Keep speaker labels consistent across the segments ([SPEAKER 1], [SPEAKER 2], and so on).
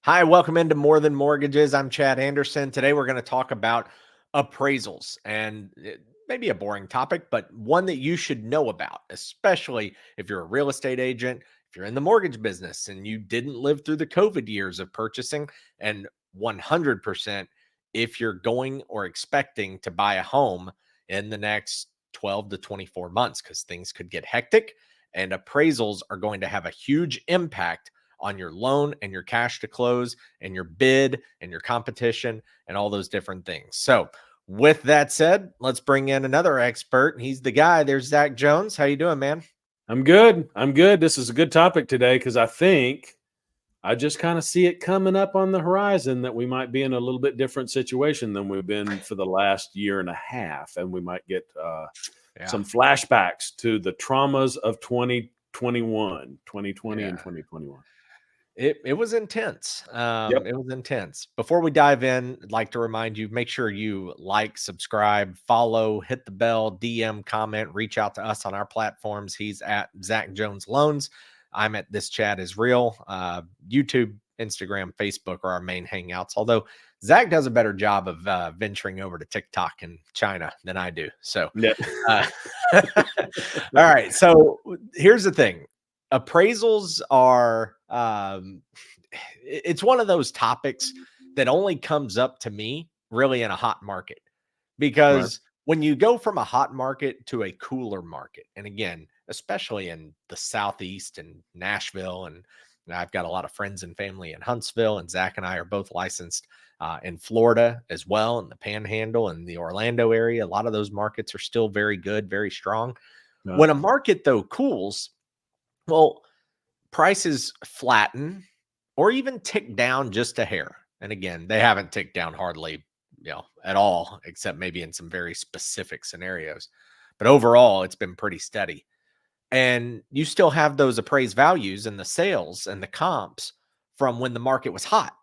[SPEAKER 1] Hi, welcome into More Than Mortgages. I'm Chad Anderson. Today we're going to talk about appraisals and maybe a boring topic, but one that you should know about, especially if you're a real estate agent, if you're in the mortgage business and you didn't live through the COVID years of purchasing, and 100% if you're going or expecting to buy a home in the next 12 to 24 months, because things could get hectic and appraisals are going to have a huge impact on your loan and your cash to close and your bid and your competition and all those different things. So, with that said, let's bring in another expert. He's the guy. There's Zach Jones. How you doing, man?
[SPEAKER 2] I'm good. I'm good. This is a good topic today because I think I just kind of see it coming up on the horizon that we might be in a little bit different situation than we've been for the last year and a half. And we might get some flashbacks to the traumas of 2021, 2020 and 2021.
[SPEAKER 1] It was intense.
[SPEAKER 2] Yep.
[SPEAKER 1] It was intense. Before we dive in, I'd like to remind you, make sure you like, subscribe, follow, hit the bell, DM, comment, reach out to us on our platforms. He's at Zach Jones Loans. I'm at This Chat Is Real. YouTube, Instagram, Facebook are our main hangouts. Although Zach does a better job of venturing over to TikTok and China than I do. So,
[SPEAKER 2] Yeah.
[SPEAKER 1] all right. So here's the thing. Appraisals are it's one of those topics that only comes up to me really in a hot market, because when you go from a hot market to a cooler market, and again, especially in the Southeast and Nashville, and I've got a lot of friends and family in Huntsville, and Zach and I are both licensed in Florida as well, in the Panhandle and the Orlando area. A lot of those markets are still very good, very strong. When a market though cools, well, prices flatten or even tick down just a hair. And again, they haven't ticked down hardly, at all, except maybe in some very specific scenarios. But overall, it's been pretty steady. And you still have those appraised values and the sales and the comps from when the market was hot.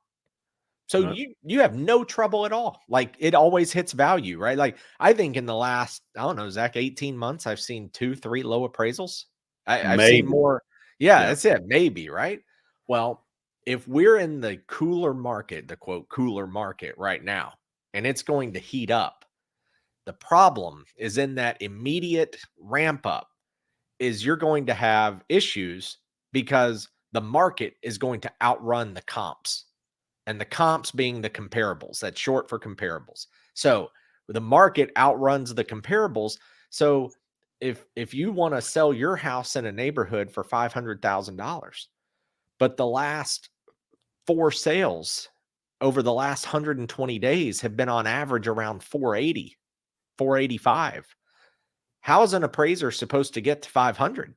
[SPEAKER 1] So you have no trouble at all. Like, it always hits value, right? Like, I think in the last, I don't know, Zach, 18 months, I've seen 2-3 low appraisals. I've seen more. Yeah, that's it. Maybe, right? Well, if we're in the cooler market, the quote cooler market right now, and it's going to heat up, the problem is in that immediate ramp up is you're going to have issues because the market is going to outrun the comps, and the comps being the comparables. That's short for comparables. So the market outruns the comparables. So if you want to sell your house in a neighborhood for $500,000, but the last 4 sales over the last 120 days have been on average around 480, 485, how is an appraiser supposed to get to 500?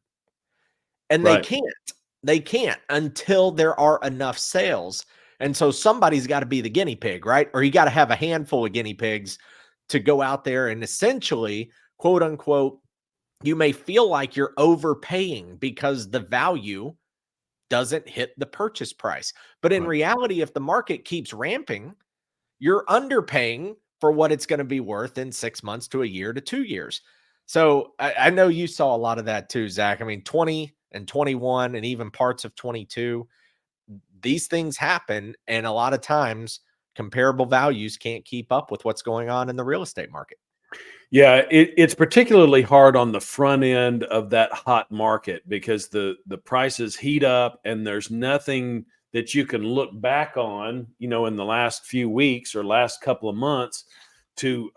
[SPEAKER 1] And they can't until there are enough sales. And so somebody's got to be the guinea pig, right? Or you got to have a handful of guinea pigs to go out there and essentially, quote unquote, you may feel like you're overpaying because the value doesn't hit the purchase price. But in reality, if the market keeps ramping, you're underpaying for what it's going to be worth in 6 months to a year to 2 years. So I know you saw a lot of that too, Zach. I mean, 20 and 21 and even parts of 22, these things happen. And a lot of times comparable values can't keep up with what's going on in the real estate market.
[SPEAKER 2] Yeah, it's particularly hard on the front end of that hot market because the prices heat up and there's nothing that you can look back on, in the last few weeks or last couple of months to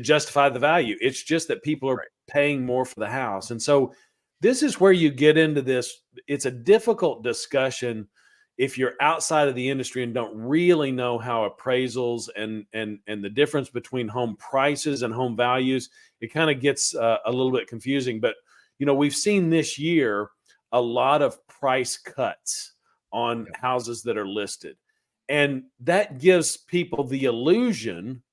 [SPEAKER 2] justify the value. It's just that people are paying more for the house. And so this is where you get into this. It's a difficult discussion if you're outside of the industry and don't really know how appraisals and the difference between home prices and home values, it kind of gets a little bit confusing. But, we've seen this year a lot of price cuts on houses that are listed. And that gives people the illusion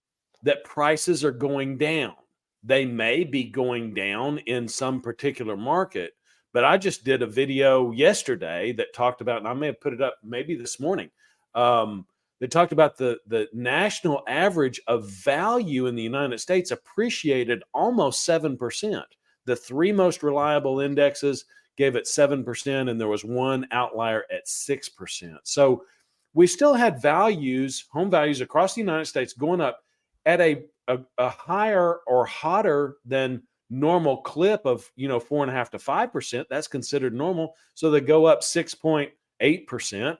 [SPEAKER 2] that prices are going down. They may be going down in some particular market, but I just did a video yesterday that talked about, and I may have put it up maybe this morning, that talked about the national average of value in the United States appreciated almost 7%. The 3 most reliable indexes gave it 7%, and there was one outlier at 6%. So we still had home values across the United States going up at a higher or hotter than normal clip of 4.5 to 5%. That's considered normal. So they go up 6.8%.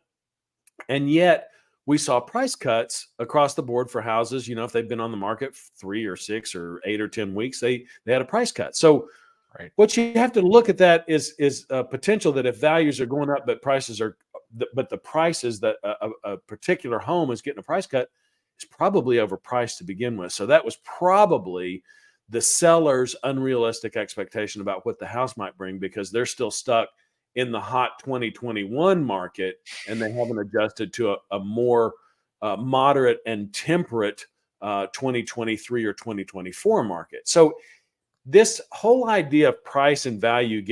[SPEAKER 2] And yet we saw price cuts across the board for houses. If they've been on the market 3 or 6 or 8 or 10 weeks, they had a price cut. So
[SPEAKER 1] Right.
[SPEAKER 2] what you have to look at that is a potential that if values are going up, but the prices that a particular home is getting a price cut is probably overpriced to begin with. So that was probably the seller's unrealistic expectation about what the house might bring, because they're still stuck in the hot 2021 market and they haven't adjusted to a more moderate and temperate 2023 or 2024 market. So this whole idea of price and value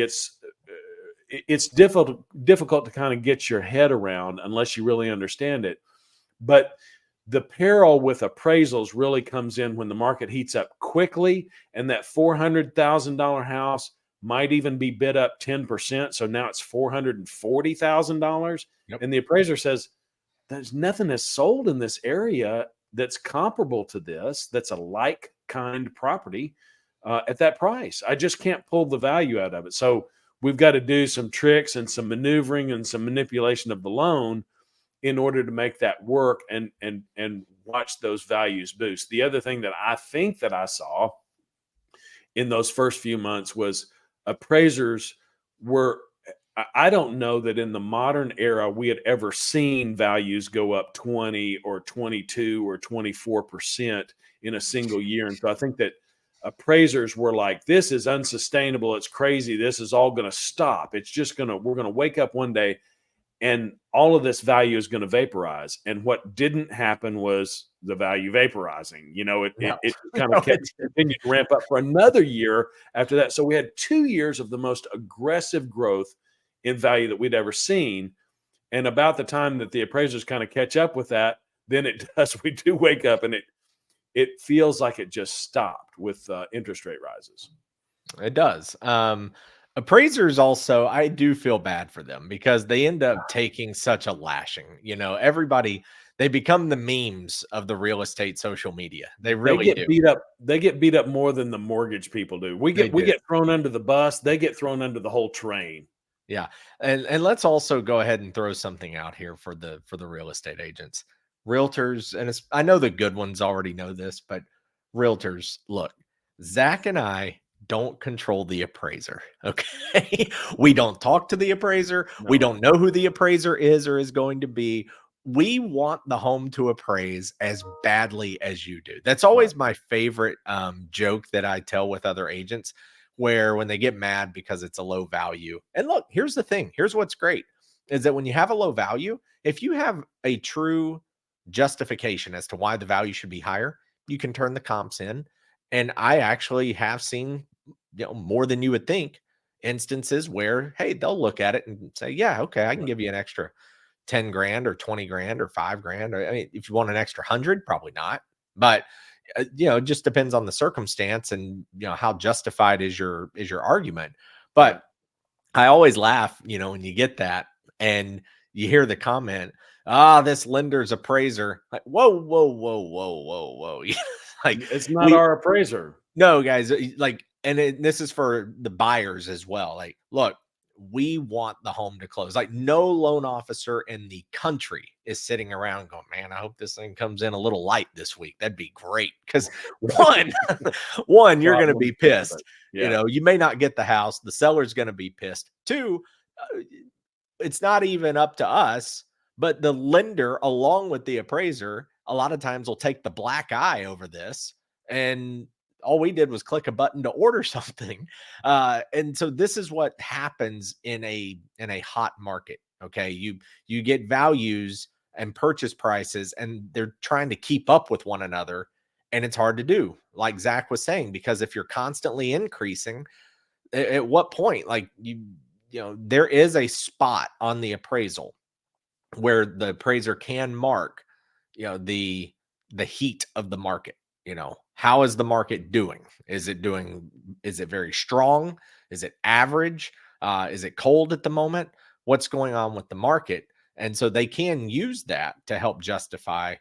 [SPEAKER 2] it's difficult to kind of get your head around unless you really understand it. But the peril with appraisals really comes in when the market heats up quickly, and that $400,000 house might even be bid up 10%. So now it's $440,000.
[SPEAKER 1] Yep.
[SPEAKER 2] And the appraiser says, there's nothing that's sold in this area that's comparable to this, that's a like kind property at that price. I just can't pull the value out of it. So we've got to do some tricks and some maneuvering and some manipulation of the loan in order to make that work and watch those values boost. The other thing that I think that I saw in those first few months was appraisers were, I don't know that in the modern era we had ever seen values go up 20 or 22 or 24% in a single year. And so I think that appraisers were like, this is unsustainable. It's crazy. This is all going to stop. We're going to wake up one day and all of this value is going to vaporize. And what didn't happen was the value vaporizing. It kind of continued to ramp up for another year after that. So we had 2 years of the most aggressive growth in value that we'd ever seen. And about the time that the appraisers kind of catch up with that, then we do wake up and it feels like it just stopped with interest rate rises.
[SPEAKER 1] It does. Appraisers also, I do feel bad for them because they end up taking such a lashing. Everybody, they become the memes of the real estate social media. They really do.
[SPEAKER 2] Beat up. They get beat up more than the mortgage people do. We get thrown under the bus. They get thrown under the whole train.
[SPEAKER 1] Yeah. And let's also go ahead and throw something out here for the real estate agents, realtors. And I know the good ones already know this, but realtors, look, Zach and I don't control the appraiser. Okay. We don't talk to the appraiser.
[SPEAKER 2] No.
[SPEAKER 1] We don't know who the appraiser is or is going to be. We want the home to appraise as badly as you do. That's always my favorite joke that I tell with other agents, where when they get mad because it's a low value. And look, here's the thing. Here's what's great is that when you have a low value, if you have a true justification as to why the value should be higher, you can turn the comps in. And I actually have seen, more than you would think, instances where, hey, they'll look at it and say, yeah, okay, I can give you an extra 10 grand or 20 grand or 5 grand. I mean, if you want an extra 100, probably not. But it just depends on the circumstance and how justified is your argument. But I always laugh, when you get that and you hear the comment, this lender's appraiser. Like, whoa, whoa, whoa, whoa, whoa, whoa. Like,
[SPEAKER 2] it's not our appraiser.
[SPEAKER 1] No, guys, like, and this is for the buyers as well. Like, look, we want the home to close. Like, no loan officer in the country is sitting around going, man, I hope this thing comes in a little light this week. That'd be great. Because one, you're going to be pissed.
[SPEAKER 2] Yeah.
[SPEAKER 1] You may not get the house. The seller's going to be pissed. Two, it's not even up to us, but the lender, along with the appraiser, a lot of times will take the black eye over this. And all we did was click a button to order something. And so this is what happens in a hot market. Okay. You get values and purchase prices, and they're trying to keep up with one another. And it's hard to do, like Zach was saying, because if you're constantly increasing, at what point, like there is a spot on the appraisal where the appraiser can mark, the heat of the market. How is the market doing? Is it very strong? Is it average? Is it cold at the moment? What's going on with the market? And so they can use that to help justify,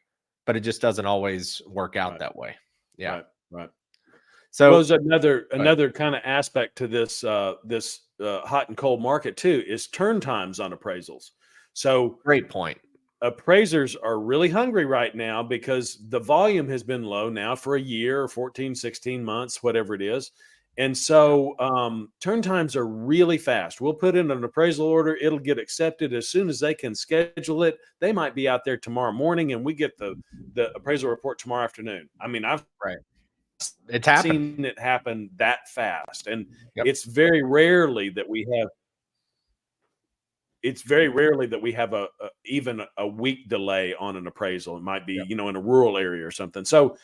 [SPEAKER 1] but it just doesn't always work out
[SPEAKER 2] Right.
[SPEAKER 1] that way. Yeah.
[SPEAKER 2] Right. Right. Well,
[SPEAKER 1] So
[SPEAKER 2] there's another kind of aspect to this hot and cold market too is turn times on appraisals. So
[SPEAKER 1] great point.
[SPEAKER 2] appraisers are really hungry right now because the volume has been low now for a year or 14, 16 months, whatever it is. And so turn times are really fast. We'll put in an appraisal order. It'll get accepted as soon as they can schedule it. They might be out there tomorrow morning and we get the appraisal report tomorrow afternoon. I mean, I've
[SPEAKER 1] Right. It's happened.
[SPEAKER 2] seen it happen that fast. And
[SPEAKER 1] Yep.
[SPEAKER 2] it's very rarely that we have even a week delay on an appraisal. It might be,
[SPEAKER 1] Yep.
[SPEAKER 2] in a rural area or something. So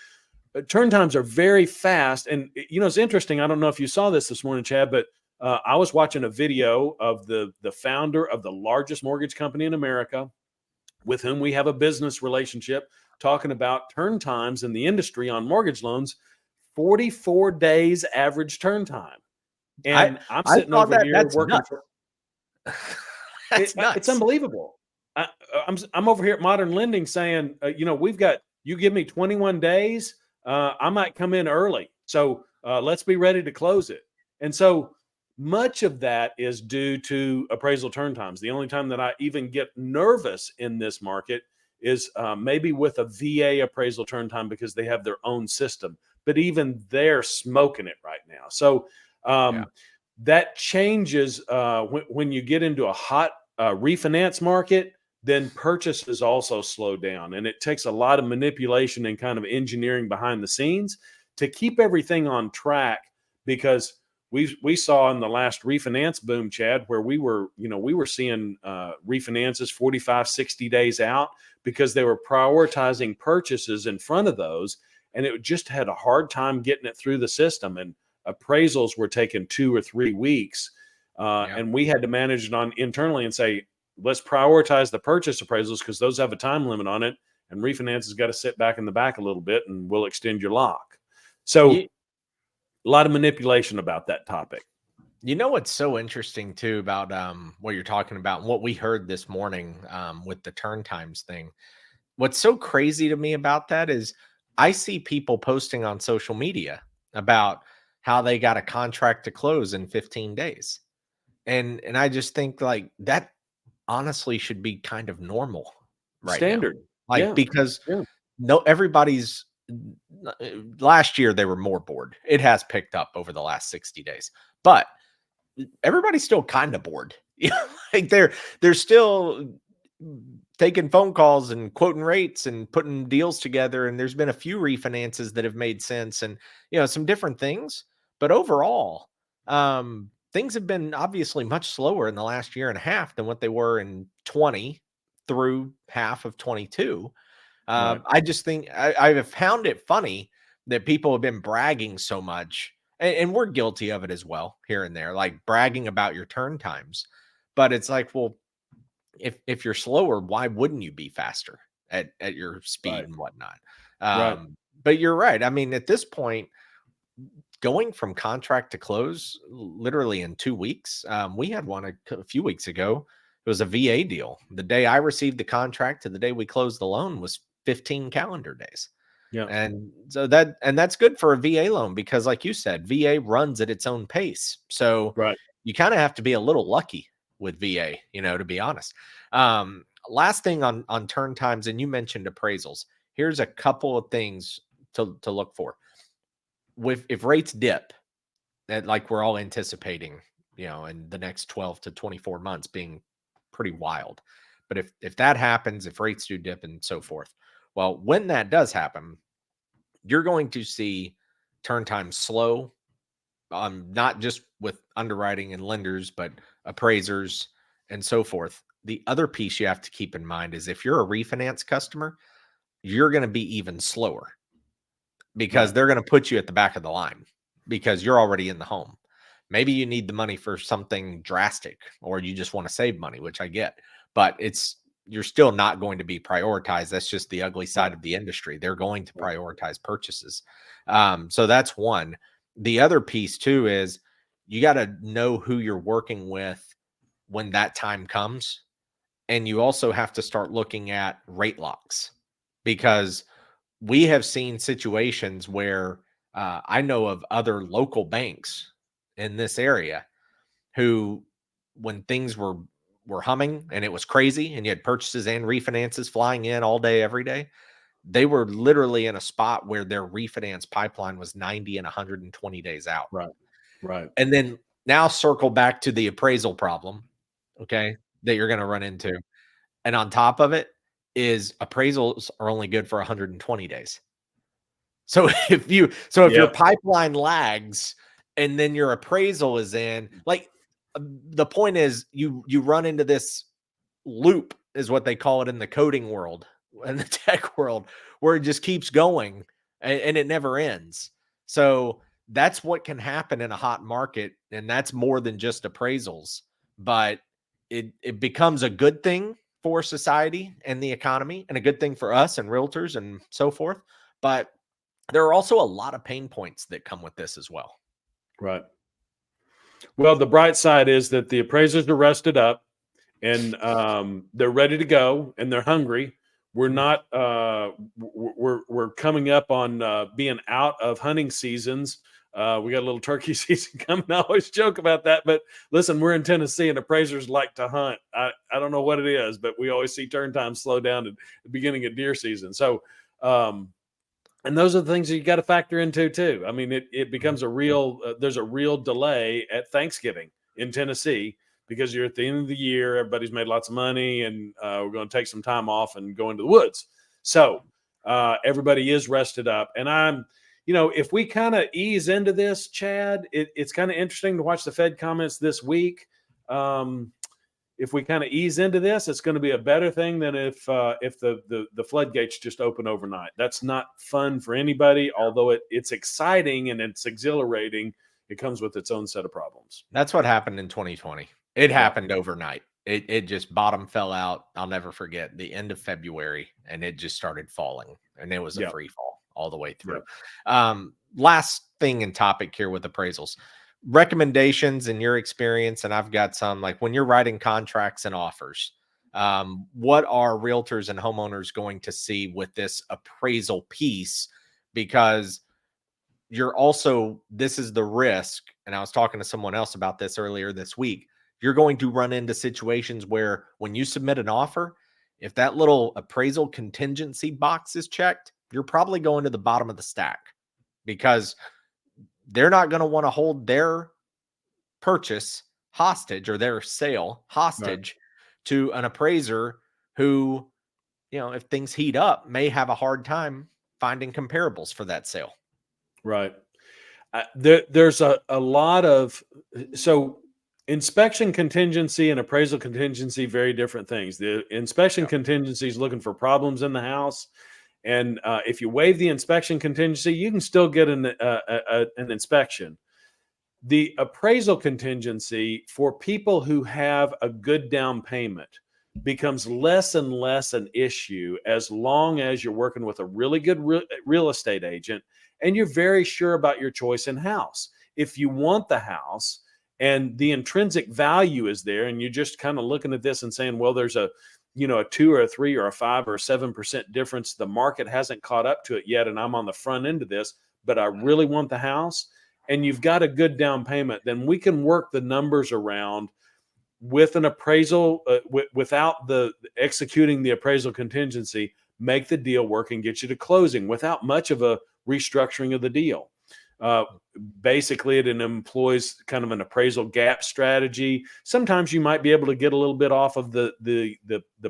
[SPEAKER 2] turn times are very fast. And, it's interesting. I don't know if you saw this morning, Chad, but I was watching a video of the founder of the largest mortgage company in America with whom we have a business relationship talking about turn times in the industry on mortgage loans, 44 days average turn time. And I'm
[SPEAKER 1] I
[SPEAKER 2] sitting
[SPEAKER 1] saw
[SPEAKER 2] over
[SPEAKER 1] that.
[SPEAKER 2] here
[SPEAKER 1] That's
[SPEAKER 2] working
[SPEAKER 1] nuts.
[SPEAKER 2] for
[SPEAKER 1] That's
[SPEAKER 2] it's
[SPEAKER 1] nuts.
[SPEAKER 2] unbelievable. I'm over here at Modern Lending saying, you give me 21 days, I might come in early. So let's be ready to close it. And so much of that is due to appraisal turn times. The only time that I even get nervous in this market is maybe with a VA appraisal turn time because they have their own system. But even they're smoking it right now. So
[SPEAKER 1] Yeah.
[SPEAKER 2] that changes when you get into a hot refinance market, then purchases also slow down. And it takes a lot of manipulation and kind of engineering behind the scenes to keep everything on track, because we saw in the last refinance boom, Chad, where we were seeing refinances 45, 60 days out because they were prioritizing purchases in front of those. And it just had a hard time getting it through the system. And appraisals were taking 2 or 3 weeks.
[SPEAKER 1] Yeah.
[SPEAKER 2] And we had to manage it on internally and say, let's prioritize the purchase appraisals because those have a time limit on it. And refinance has got to sit back in the back a little bit and we'll extend your lock. So a lot of manipulation about that topic.
[SPEAKER 1] You know what's so interesting too about what you're talking about and what we heard this morning with the turn times thing. What's so crazy to me about that is I see people posting on social media about how they got a contract to close in 15 days. And I just think like that honestly should be kind of normal right now.
[SPEAKER 2] Standard.
[SPEAKER 1] Like
[SPEAKER 2] Yeah.
[SPEAKER 1] because
[SPEAKER 2] Yeah.
[SPEAKER 1] no everybody's last year they were more bored. It has picked up over the last 60 days. But everybody's still kind of bored. Like they're still taking phone calls and quoting rates and putting deals together. And there's been a few refinances that have made sense and some different things. But overall, things have been obviously much slower in the last year and a half than what they were in 20 through half of 22.
[SPEAKER 2] Right.
[SPEAKER 1] I just think I have found it funny that people have been bragging so much, and we're guilty of it as well here and there, like bragging about your turn times. But it's like, well, if you're slower, why wouldn't you be faster at your speed
[SPEAKER 2] Right.
[SPEAKER 1] and whatnot?
[SPEAKER 2] Right.
[SPEAKER 1] But you're right. I mean, at this point, going from contract to close literally in 2 weeks. We had one a few weeks ago. It was a VA deal. The day I received the contract to the day we closed the loan was 15 calendar days.
[SPEAKER 2] Yeah.
[SPEAKER 1] And so that's good for a VA loan because like you said, VA runs at its own pace. So
[SPEAKER 2] Right.
[SPEAKER 1] you kind of have to be a little lucky with VA, to be honest. Last thing on turn times, and you mentioned appraisals. Here's a couple of things to look for. If rates dip, like we're all anticipating, in the next 12 to 24 months being pretty wild. But if that happens, if rates do dip and so forth, well, when that does happen, you're going to see turn times slow, not just with underwriting and lenders, but appraisers and so forth. The other piece you have to keep in mind is if you're a refinance customer, you're going to be even slower because
[SPEAKER 2] Right.
[SPEAKER 1] they're going to put you at the back of the line because you're already in the home. Maybe you need the money for something drastic or you just want to save money, which I get, but you're still not going to be prioritized. That's just the ugly side
[SPEAKER 2] Right.
[SPEAKER 1] of the industry. They're going to
[SPEAKER 2] Right.
[SPEAKER 1] prioritize purchases. So that's one. The other piece too is you got to know who you're working with when that time comes And you also have to start looking at rate locks, because we have seen situations where I know of other local banks in this area who, when things were humming and it was crazy and you had purchases and refinances flying in all day every day, they were literally in a spot where their refinance pipeline was 90 and 120 days out.
[SPEAKER 2] Right. Right.
[SPEAKER 1] And then now circle back to the appraisal problem, okay, that you're going to run into. And on top of it is appraisals are only good for 120 days. So if your
[SPEAKER 2] Yep.
[SPEAKER 1] pipeline lags and then your appraisal is in, like, the point is you run into this loop, is what they call it in the coding world and the tech world, where it just keeps going and it never ends. So that's what can happen in a hot market, and that's more than just appraisals. But it becomes a good thing for society and the economy, and a good thing for us and realtors and so forth. But there are also a lot of pain points that come with this as well.
[SPEAKER 2] Right. Well, the bright side is that the appraisers are rested up, and they're ready to go, and they're hungry. We're
[SPEAKER 1] Mhm.
[SPEAKER 2] not. We're coming up on being out of hunting seasons. We got a little turkey season coming. I always joke about that, but listen, we're in Tennessee, and appraisers like to hunt. I don't know what it is, but we always see turn times slow down at the beginning of deer season. So, and those are the things that you got to factor into too. I mean, it
[SPEAKER 1] Mhm.
[SPEAKER 2] becomes a real. There's a real delay at Thanksgiving in Tennessee, because you're at the end of the year. Everybody's made lots of money, and we're going to take some time off and go into the woods. So everybody is rested up. And if we kind of ease into this, Chad, it's kind of interesting to watch the Fed comments this week. If we kind of ease into this, it's going to be a better thing than if the floodgates just open overnight. That's not fun for anybody, although it's exciting and it's exhilarating. It comes with its own set of problems.
[SPEAKER 1] That's what happened in 2020. It
[SPEAKER 2] Yeah.
[SPEAKER 1] happened overnight. It just bottom fell out. I'll never forget the end of February, and it just started falling, and it was a
[SPEAKER 2] Yeah.
[SPEAKER 1] free fall all the way
[SPEAKER 2] Yeah.
[SPEAKER 1] through. Last thing and topic here with appraisals. Recommendations in your experience, and I've got some, like, when you're writing contracts and offers, what are realtors and homeowners going to see with this appraisal piece? Because this is the risk, and I was talking to someone else about this earlier this week. You're going to run into situations where, when you submit an offer, if that little appraisal contingency box is checked, you're probably going to the bottom of the stack, because they're not going to want to hold their purchase hostage, or their sale
[SPEAKER 2] Right.
[SPEAKER 1] hostage, to an appraiser who, if things heat up, may have a hard time finding comparables for that sale.
[SPEAKER 2] Right. There's a lot of so inspection contingency and appraisal contingency, very different things. The inspection
[SPEAKER 1] Yeah.
[SPEAKER 2] contingency is looking for problems in the house, and if you waive the inspection contingency, you can still get an inspection. The appraisal contingency, for people who have a good down payment, becomes less and less an issue, as long as you're working with a really good real estate agent and you're very sure about your choice in house. If you want the house and the intrinsic value is there, and you're just kind of looking at this and saying, well, there's a 2 or a 3 or a 5 or a 7% difference, the market hasn't caught up to it yet, and I'm on the front end of this, but I really want the house, and you've got a good down payment, then we can work the numbers around with an appraisal, without the executing the appraisal contingency, make the deal work and get you to closing without much of a restructuring of the deal. Uh, Basically, it employs kind of an appraisal gap strategy. Sometimes you might be able to get a little bit off of the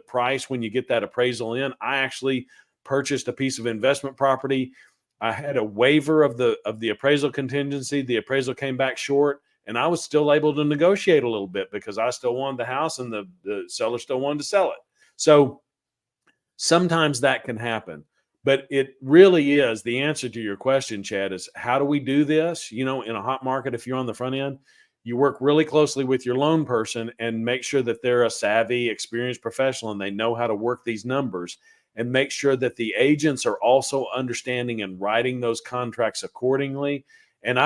[SPEAKER 2] price when you get that appraisal in. I actually purchased a piece of investment property. I had a waiver of the appraisal contingency. The appraisal came back short, and I was still able to negotiate a little bit because I still wanted the house and the seller still wanted to sell it. So sometimes that can happen. But it really is, the answer to your question, Chad, is how do we do this? In a hot market, if you're on the front end, you work really closely with your loan person and make sure that they're a savvy, experienced professional and they know how to work these numbers, and make sure that the agents are also understanding and writing those contracts accordingly. And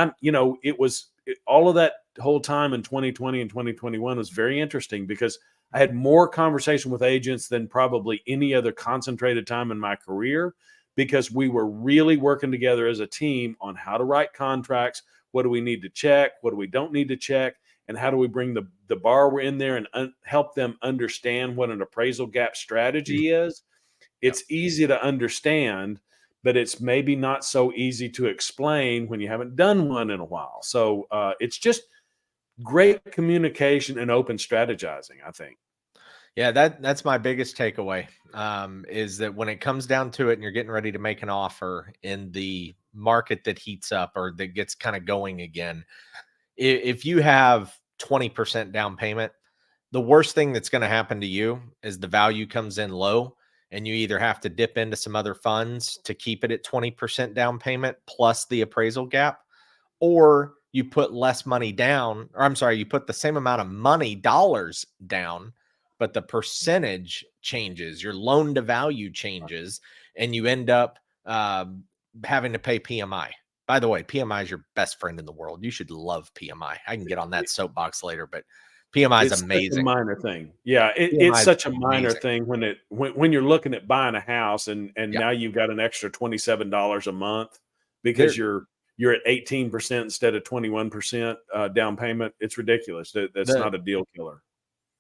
[SPEAKER 2] all of that whole time in 2020 and 2021 was very interesting, because I had more conversation with agents than probably any other concentrated time in my career, because we were really working together as a team on how to write contracts. What do we need to check? What do we don't need to check? And how do we bring the borrower in there and help them understand what an appraisal gap strategy is?
[SPEAKER 1] Yep.
[SPEAKER 2] It's easy to understand, but it's maybe not so easy to explain when you haven't done one in a while. So it's just great communication and open strategizing, I think.
[SPEAKER 1] Yeah, that's my biggest takeaway. Is that when it comes down to it and you're getting ready to make an offer in the market that heats up or that gets kind of going again, if you have 20% down payment, the worst thing that's going to happen to you is the value comes in low and you either have to dip into some other funds to keep it at 20% down payment plus the appraisal gap, or you put less money down, or I'm sorry, you put the same amount of money, dollars down, but the percentage changes, your loan to value changes, and you end up having to pay PMI. By the way, PMI is your best friend in the world. You should love PMI. I can get on that soapbox later, but PMI is
[SPEAKER 2] It's such a
[SPEAKER 1] amazing.
[SPEAKER 2] minor thing. Yeah, it's
[SPEAKER 1] PMI is
[SPEAKER 2] such a minor
[SPEAKER 1] amazing.
[SPEAKER 2] thing when you're looking at buying a house and
[SPEAKER 1] Yeah.
[SPEAKER 2] now you've got an extra $27 a month because
[SPEAKER 1] There,
[SPEAKER 2] you're at 18% instead of 21% down payment. It's ridiculous. That's
[SPEAKER 1] the
[SPEAKER 2] not a deal killer.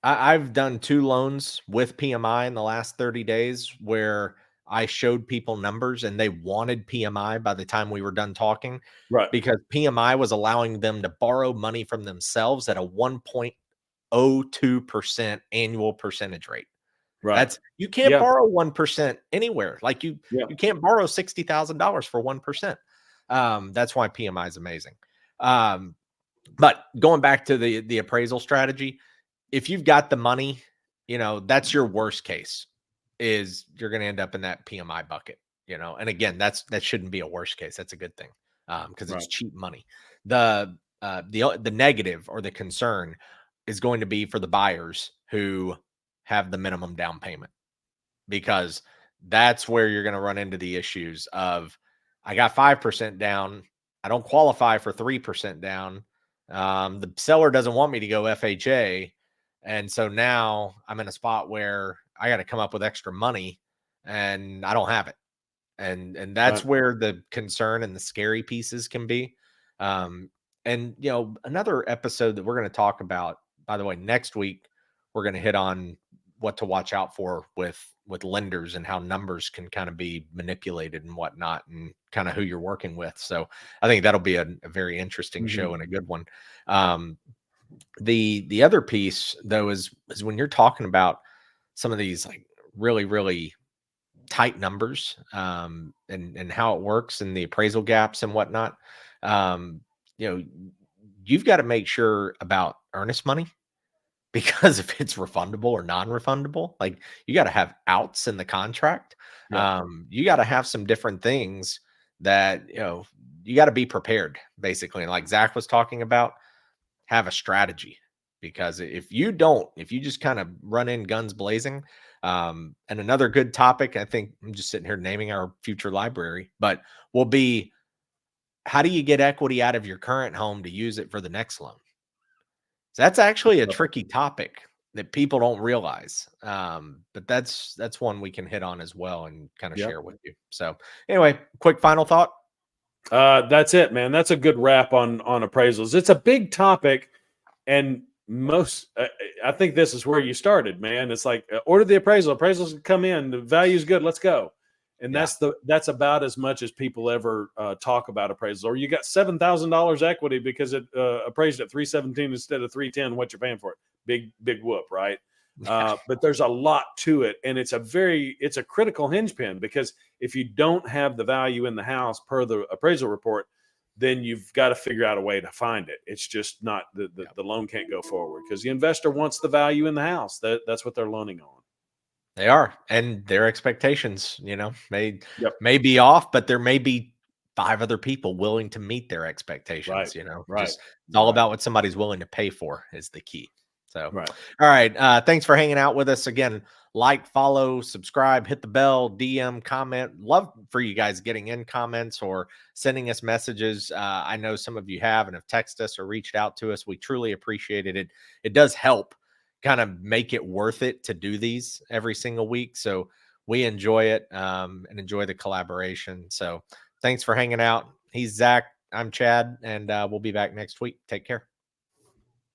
[SPEAKER 1] I've done 2 loans with PMI in the last 30 days where I showed people numbers and they wanted PMI by the time we were done talking,
[SPEAKER 2] Right,
[SPEAKER 1] because PMI was allowing them to borrow money from themselves at a 1.02% annual percentage rate.
[SPEAKER 2] right.
[SPEAKER 1] That's you can't
[SPEAKER 2] Yeah,
[SPEAKER 1] borrow 1% anywhere. Like
[SPEAKER 2] yeah,
[SPEAKER 1] you can't borrow $60,000 for 1%. That's why PMI is amazing. Um, but going back to the appraisal strategy, if you've got the money, that's your worst case, is you're going to end up in that PMI bucket, and again, that shouldn't be a worst case. That's a good thing. Cause it's
[SPEAKER 2] right,
[SPEAKER 1] cheap money. The negative or the concern is going to be for the buyers who have the minimum down payment, because that's where you're going to run into the issues of, I got 5% down. I don't qualify for 3% down. The seller doesn't want me to go FHA. And so now I'm in a spot where I got to come up with extra money and I don't have it. And that's
[SPEAKER 2] right.
[SPEAKER 1] where the concern and the scary pieces can be. Um, and another episode that we're going to talk about, by the way, next week, we're going to hit on what to watch out for with lenders and how numbers can kind of be manipulated and whatnot, and kind of who you're working with. So I think that'll be a very interesting
[SPEAKER 2] Mhm.
[SPEAKER 1] show and a good one. Um, the other piece though is when you're talking about some of these like really tight numbers, and how it works and the appraisal gaps and whatnot. Um, you know, you've got to make sure about earnest money, because if it's refundable or non-refundable, like, you got to have outs in the contract.
[SPEAKER 2] Yeah,
[SPEAKER 1] You got to have some different things that, you got to be prepared, basically. And like Zach was talking about, have a strategy, because if you just kind of run in guns blazing. And another good topic, I think I'm just sitting here naming our future library, but will be, how do you get equity out of your current home to use it for the next loan? So that's actually a tricky topic that people don't realize. But that's one we can hit on as well and kind of
[SPEAKER 2] yeah.
[SPEAKER 1] share with you. So anyway, quick final thought.
[SPEAKER 2] That's it, man. That's a good wrap on appraisals. It's a big topic, and I think this is where you started, man. It's like, order the appraisal. Appraisals come in. The value's good. Let's go. And
[SPEAKER 1] Yeah.
[SPEAKER 2] that's about as much as people ever talk about appraisals. Or you got $7,000 equity because it appraised at 317 instead of 310. What you're paying for it? Big whoop, right? But there's a lot to it, and it's a critical hinge pin, because if you don't have the value in the house per the appraisal report, then you've got to figure out a way to find it. It's just not the loan can't go forward because the investor wants the value in the house. That's what they're loaning on.
[SPEAKER 1] They are, and their expectations, may
[SPEAKER 2] Yep.
[SPEAKER 1] may be off, but there may be 5 other people willing to meet their
[SPEAKER 2] Right.
[SPEAKER 1] expectations.
[SPEAKER 2] Right.
[SPEAKER 1] Just, it's all
[SPEAKER 2] Right.
[SPEAKER 1] about what somebody's willing to pay for is the key. So,
[SPEAKER 2] Right.
[SPEAKER 1] all right, thanks for hanging out with us again. Like, follow, subscribe, hit the bell, DM, comment. Love for you guys getting in comments or sending us messages. I know some of you have and have texted us or reached out to us. We truly appreciate it. It does help kind of make it worth it to do these every single week. So we enjoy it and enjoy the collaboration. So thanks for hanging out. He's Zach. I'm Chad, and we'll be back next week. Take care.